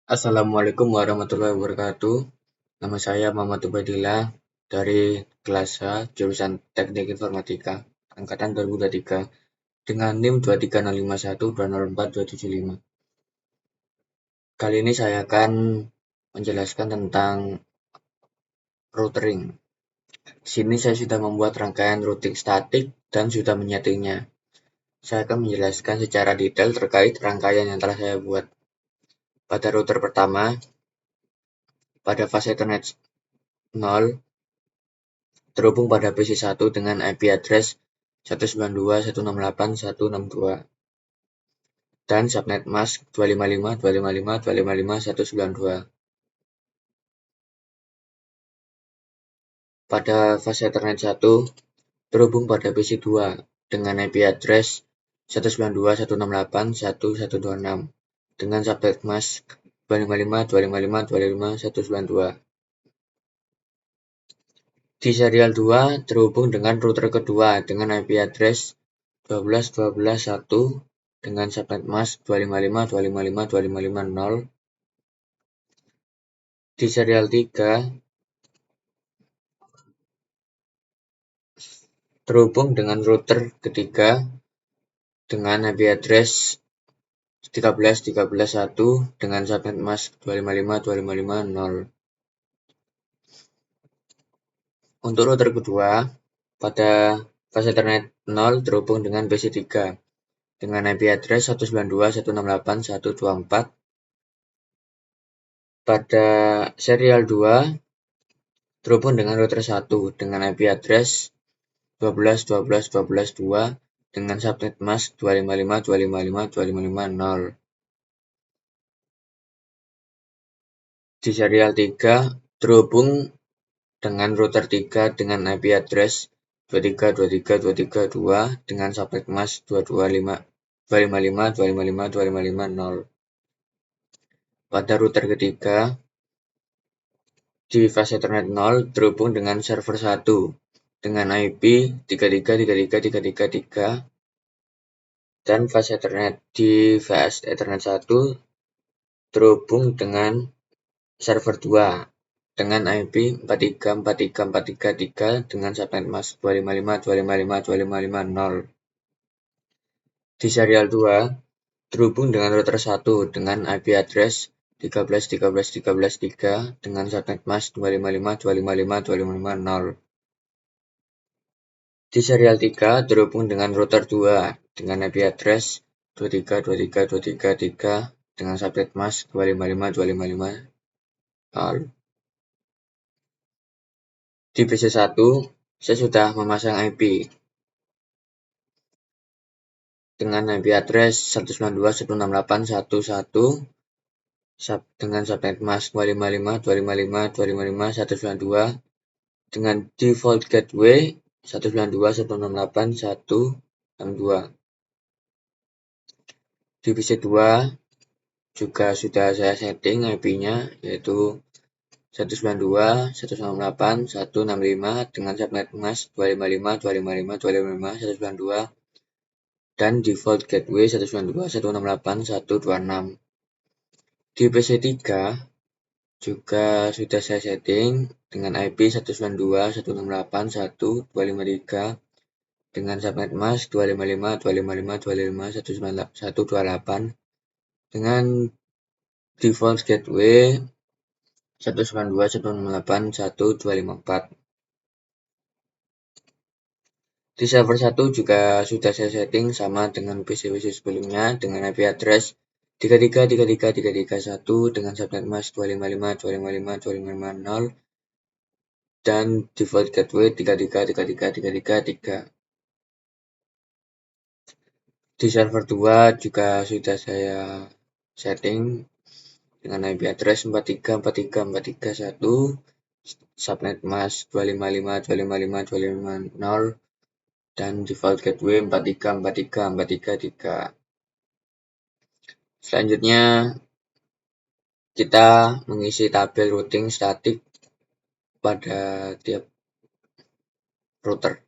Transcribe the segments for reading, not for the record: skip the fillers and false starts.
Assalamualaikum warahmatullahi wabarakatuh. Nama saya Muhammad Ubadillah dari kelas A, jurusan Teknik Informatika, angkatan 2023, dengan NIM 23051204275. Kali ini saya akan menjelaskan tentang routering. Di sini saya sudah membuat rangkaian routing statik dan sudah menyetingnya. Saya akan menjelaskan secara detail terkait rangkaian yang telah saya buat. Pada router pertama, pada fase Ethernet 0, terhubung pada PC1 dengan IP address 192.168.162 dan subnet mask 255.255.255.192. Pada fase Ethernet 1, terhubung pada PC2 dengan IP address 192.168.1.126 dengan subnet mask 255.255.255.192. Di serial 2, terhubung dengan router kedua dengan IP address 12.12.1 dengan subnet mask 255.255.255.0. Di serial 3, terhubung dengan router ketiga dengan IP address 13.13.1 dengan subnet mask 255.255.0. Untuk router kedua, pada fase Ethernet 0 terhubung dengan PC3 dengan IP address 192.168.124. Pada serial 2, terhubung dengan router 1 dengan IP address 12.12.12.2 dengan subnet mask 255.255.255.0. Di serial 3, terhubung dengan router 3 dengan IP address 23.23.23.2 dengan subnet mask 255.255.255.0. Pada router ketiga, di fase Ethernet 0 terhubung dengan server 1 dengan IP 33.33.33.3 dan fase Ethernet di fase Ethernet 1 terhubung dengan server 2 dengan IP 43.43.43.3 dengan subnet mask 255.255.255.0. Di serial 2, terhubung dengan router 1 dengan IP address 13.13.13.3 dengan subnet mask 255.255.255.0. Di serial 3, terhubung dengan router 2 dengan IP address 23.23.23.3 dengan subnet mask 255.255.0. Di PC1, saya sudah memasang IP dengan IP address 192.168.1.1 dengan subnet mask 255.255.255.192 dengan default gateway 192.168.1.62. Di PC2 juga sudah saya setting IP-nya yaitu 192.168.165 dengan subnet mask 255.255.255.192 dan default gateway 192.168.126. Di PC3 juga sudah saya setting dengan IP 192.168.1.253 dengan subnet mask 255.255.255.128 dengan default gateway 192.168.1.254. Di server 1 juga sudah saya setting sama dengan PC-PC sebelumnya dengan IP address 33.33.33.1 dengan subnet mask 255.255.255.0 dan default gateway 33.33.33.3. Di server 2 juga sudah saya setting dengan IP address 43.43.43.1, subnet mask 255.255.255.0 dan default gateway 43.43.43.3. Selanjutnya kita mengisi tabel routing statik pada tiap router.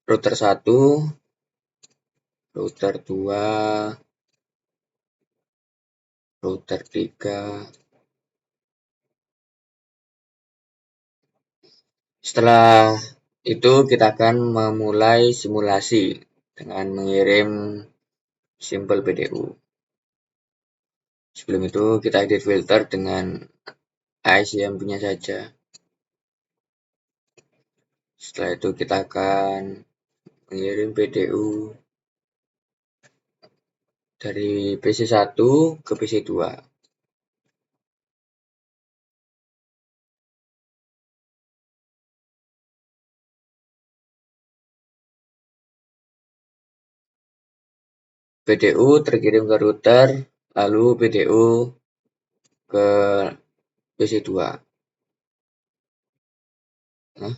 Router 1 router 2, router 3. Setelah itu kita akan memulai simulasi dengan mengirim sampel PDU. Sebelum itu kita edit filter dengan IC yang punya saja. Setelah itu kita akan mengirim PDU dari PC1 ke PC2. PDU terkirim ke router, lalu PDU ke PC2. Nah,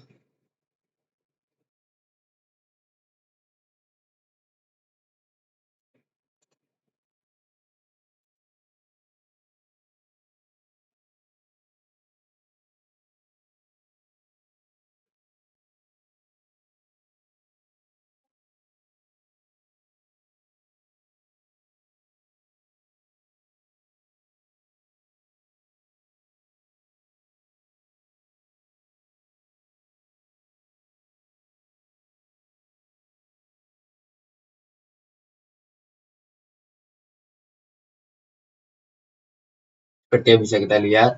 seperti yang bisa kita lihat,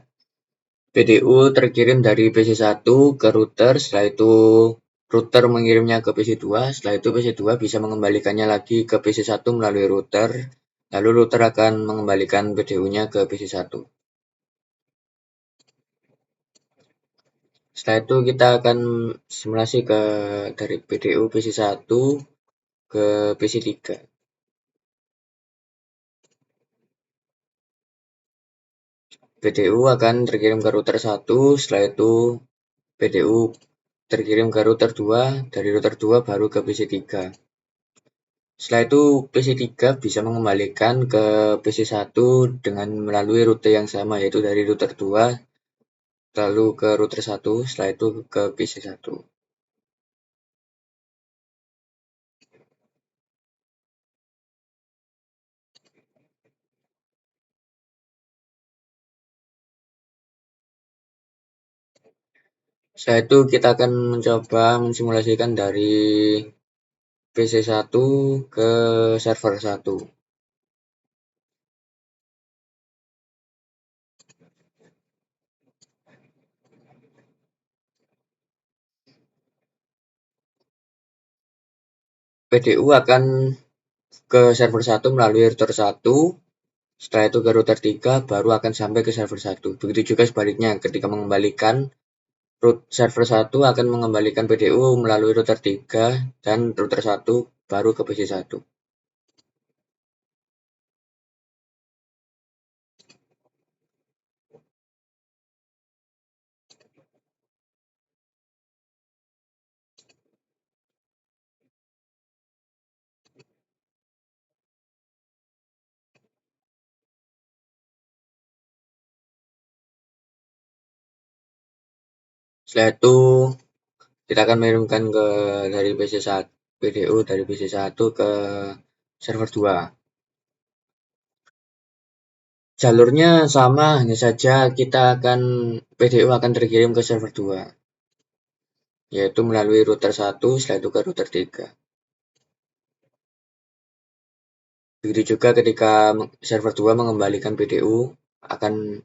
PDU terkirim dari PC1 ke router, setelah itu router mengirimnya ke PC2, setelah itu PC2 bisa mengembalikannya lagi ke PC1 melalui router, lalu router akan mengembalikan PDU-nya ke PC1. Setelah itu kita akan simulasi dari PDU PC1 ke PC3. PDU akan terkirim ke router 1, setelah itu PDU terkirim ke router 2, dari router 2 baru ke PC3. Setelah itu PC3 bisa mengembalikan ke PC1 dengan melalui rute yang sama, yaitu dari router 2 lalu ke router 1, setelah itu ke PC1. Setelah itu kita akan mencoba mensimulasikan dari PC1 ke server 1. PDU akan ke server 1 melalui router 1, setelah itu ke router 3, baru akan sampai ke server 1. Begitu juga sebaliknya, ketika mengembalikan, server 1 akan mengembalikan PDU melalui router 3 dan router 1 baru ke PC1. Setelah itu kita akan mengirimkan dari PC1 PDU dari PC1 ke server 2. Jalurnya sama, hanya saja PDU akan terkirim ke server 2, yaitu melalui router 1, setelah itu ke router 3. Begitu juga ketika server 2 mengembalikan PDU akan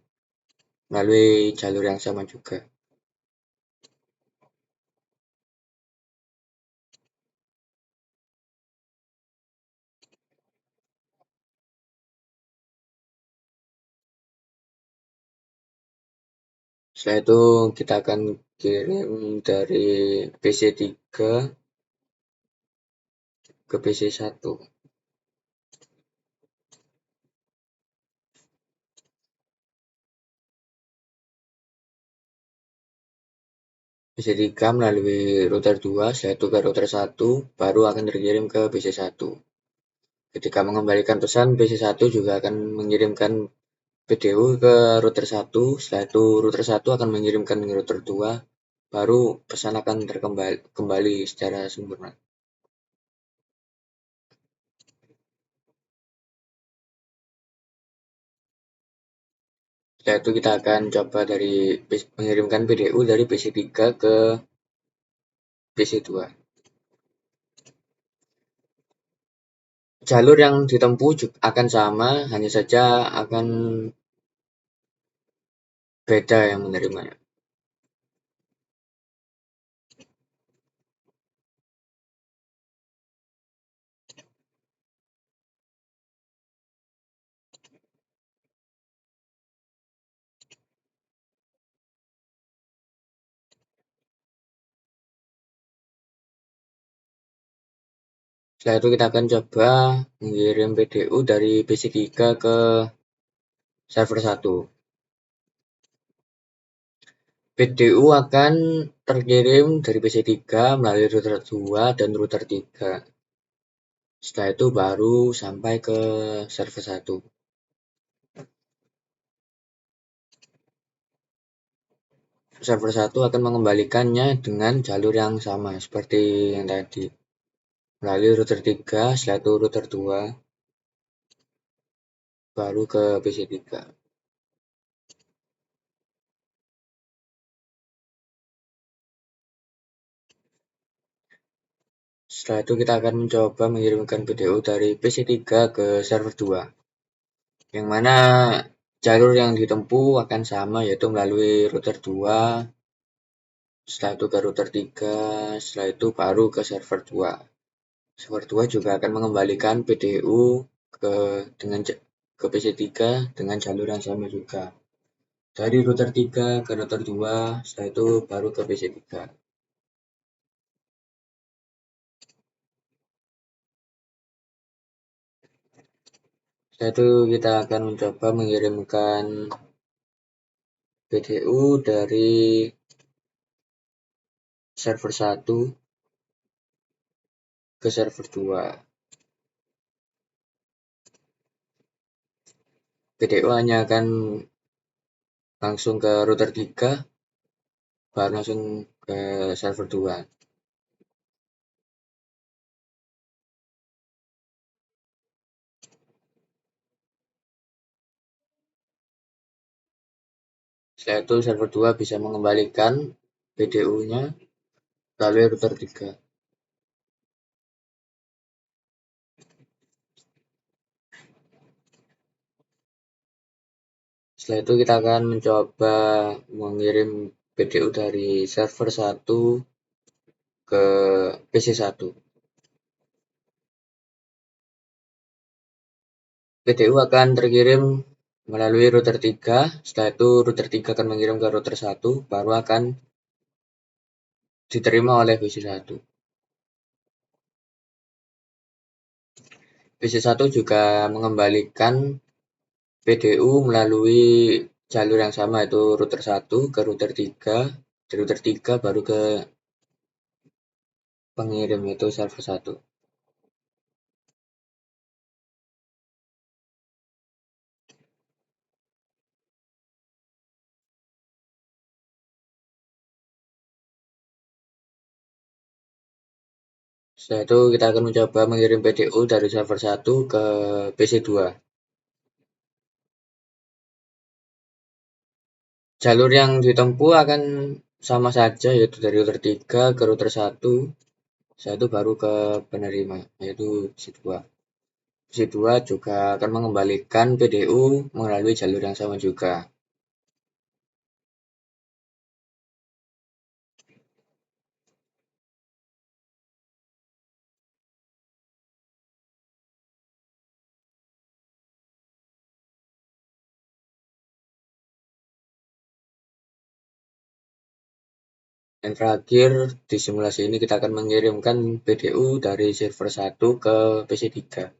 melalui jalur yang sama juga. Setelah itu kita akan kirim dari PC3 ke PC1. PC3 melalui router 2, setelah itu ke router 1, baru akan terkirim ke PC1. Ketika mengembalikan pesan, PC1 juga akan mengirimkan PDU ke router 1, setelah itu router 1 akan mengirimkan ke router 2, baru pesan akan kembali secara sempurna. Setelah itu kita akan coba mengirimkan PDU dari PC3 ke PC2. Jalur yang ditempuh juga akan sama, hanya saja akan beda yang menerimanya. Setelah itu kita akan coba mengirim PDU dari PC3 ke server 1. PDU akan terkirim dari PC3 melalui router 2 dan router 3. Setelah itu baru sampai ke server 1. Server 1 akan mengembalikannya dengan jalur yang sama seperti yang tadi. Melalui router 3, setelah itu router 2, baru ke PC3. Setelah itu kita akan mencoba mengirimkan PDU dari PC3 ke server 2. Yang mana jalur yang ditempuh akan sama, yaitu melalui router 2, setelah itu ke router 3, setelah itu baru ke server 2. Server 2 juga akan mengembalikan PDU ke ke PC3 dengan jalur yang sama juga. Dari router 3 ke router 2, setelah itu baru ke PC3. Setelah itu kita akan mencoba mengirimkan PDU dari server 1 ke server 2. PDU hanya akan langsung ke router 3, baru langsung ke server 2. Setelah itu server 2 bisa mengembalikan PDU-nya melalui router 3. Setelah itu kita akan mencoba mengirim PDU dari server 1 ke PC1. PDU akan terkirim melalui router 3, setelah itu router 3 akan mengirim ke router 1, baru akan diterima oleh PC1. PC1 juga mengembalikan PDU melalui jalur yang sama, yaitu router 1 ke router 3, dari router 3 baru ke pengirim, yaitu server 1. Setelah itu kita akan mencoba mengirim PDU dari server 1 ke PC2. Jalur yang ditempuh akan sama saja, yaitu dari router 3 ke router 1. Setelah itu baru ke penerima, yaitu PC2. PC2 juga akan mengembalikan PDU melalui jalur yang sama juga. Yang terakhir, di simulasi ini kita akan mengirimkan PDU dari server 1 ke PC3.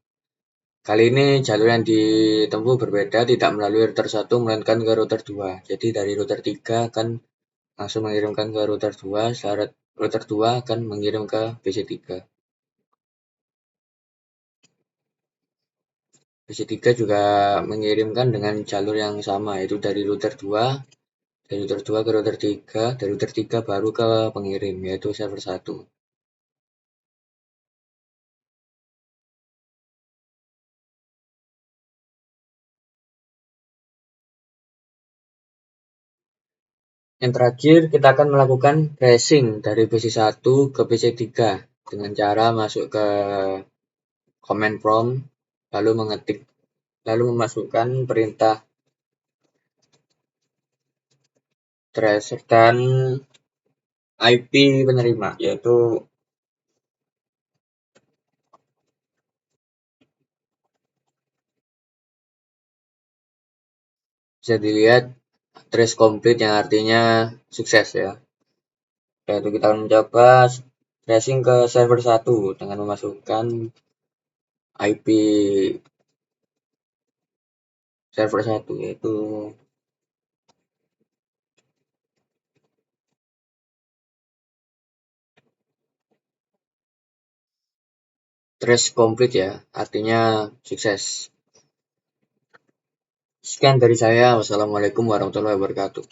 Kali ini jalur yang ditempuh berbeda, tidak melalui router 1 melainkan ke router 2. Jadi dari router 3 akan langsung mengirimkan ke router 2, setelah router 2 akan mengirim ke PC3. PC3 juga mengirimkan dengan jalur yang sama, yaitu dari router 2 ke router 3, dari router 3 baru ke pengirim, yaitu server 1. Yang terakhir, kita akan melakukan tracing dari PC1 ke PC3 dengan cara masuk ke command prompt, lalu memasukkan perintah tracer dan IP penerima, yaitu bisa dilihat trace complete yang artinya sukses ya. Yaitu kita akan mencoba tracing ke server 1 dengan memasukkan IP server 1, yaitu trace complete ya, artinya sukses. Sekian dari saya. Wassalamualaikum warahmatullahi wabarakatuh.